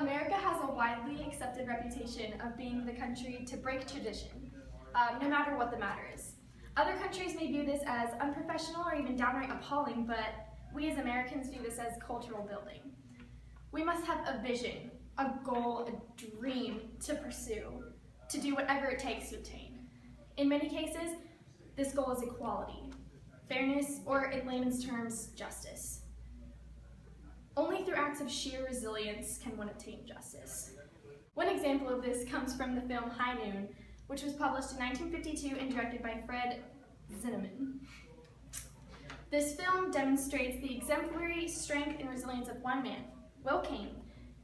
America has a widely accepted reputation of being the country to break tradition, no matter what the matter is. Other countries may view this as unprofessional or even downright appalling, but we as Americans view this as cultural building. We must have a vision, a goal, a dream to pursue, to do whatever it takes to attain. In many cases, this goal is equality, fairness, or in layman's terms, justice. Only through acts of sheer resilience can one obtain justice. One example of this comes from the film High Noon, which was published in 1952 and directed by Fred Zinnemann. This film demonstrates the exemplary strength and resilience of one man, Will Kane,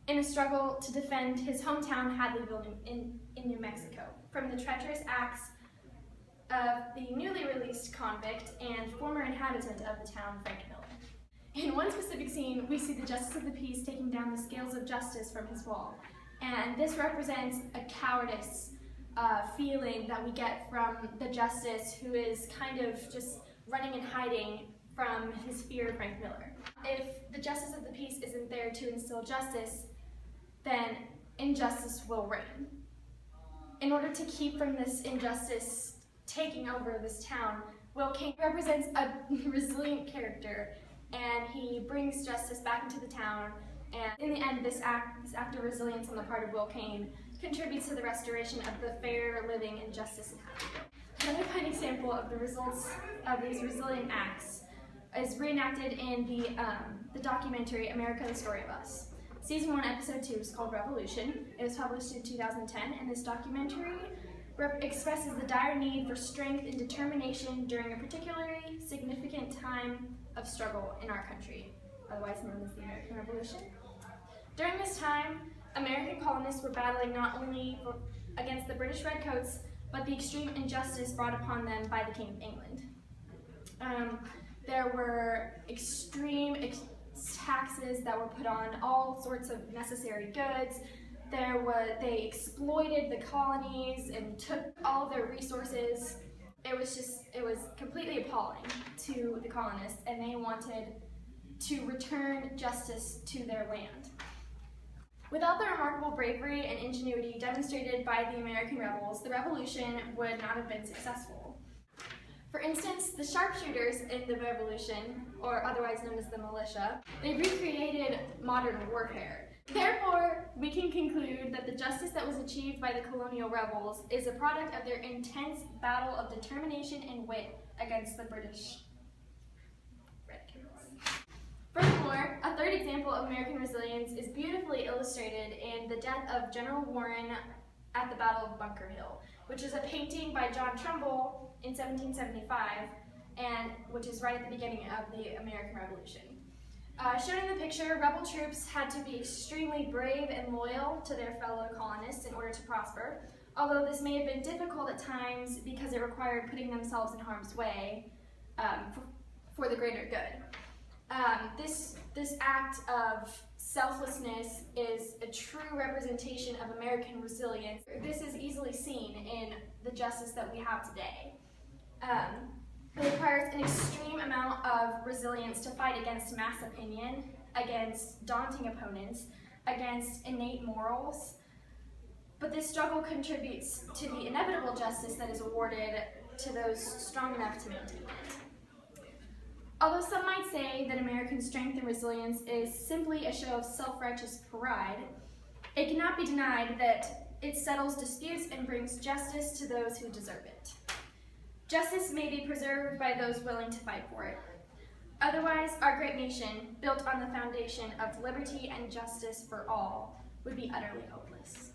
in a struggle to defend his hometown Hadleyville in New Mexico from the treacherous acts of the newly released convict and former inhabitant of the town, Frank Miller. In one specific scene, we see the Justice of the Peace taking down the scales of justice from his wall, and this represents a cowardice feeling that we get from the Justice who is kind of just running and hiding from his fear of Frank Miller. If the Justice of the Peace isn't there to instill justice, then injustice will reign. In order to keep from this injustice taking over this town, Will Kane represents a resilient character, and he brings justice back into the town, and in the end, this act of resilience on the part of Will Kane contributes to the restoration of the fair living and justice in Hadleyville. Another fine example of the results of these resilient acts is reenacted in the documentary America, the Story of Us. Season 1, Episode 2 is called Revolution. It was published in 2010, and this documentary expresses the dire need for strength and determination during a particularly significant time of struggle in our country, otherwise known as the American Revolution. During this time, American colonists were battling not only against the British Redcoats, but the extreme injustice brought upon them by the King of England. There were extreme taxes that were put on all sorts of necessary goods. They exploited the colonies and took all of their resources. It was completely appalling to the colonists, and they wanted to return justice to their land. Without the remarkable bravery and ingenuity demonstrated by the American rebels, the revolution would not have been successful. For instance, the sharpshooters in the revolution, or otherwise known as the militia, they recreated modern warfare. Therefore, we can conclude that the justice that was achieved by the colonial rebels is a product of their intense battle of determination and wit against the British Redcoats. Furthermore, a third example of American resilience is beautifully illustrated in the death of General Warren at the Battle of Bunker Hill, which is a painting by John Trumbull in 1775, and which is right at the beginning of the American Revolution. Shown in the picture, rebel troops had to be extremely brave and loyal to their fellow colonists in order to prosper, although this may have been difficult at times because it required putting themselves in harm's way for the greater good. This act of selflessness is a true representation of American resilience. This is easily seen in the justice that we have today. It requires an extreme amount of resilience to fight against mass opinion, against daunting opponents, against innate morals. But this struggle contributes to the inevitable justice that is awarded to those strong enough to maintain it. Although some might say that American strength and resilience is simply a show of self-righteous pride, it cannot be denied that it settles disputes and brings justice to those who deserve it. Justice may be preserved by those willing to fight for it. Otherwise, our great nation, built on the foundation of liberty and justice for all, would be utterly hopeless.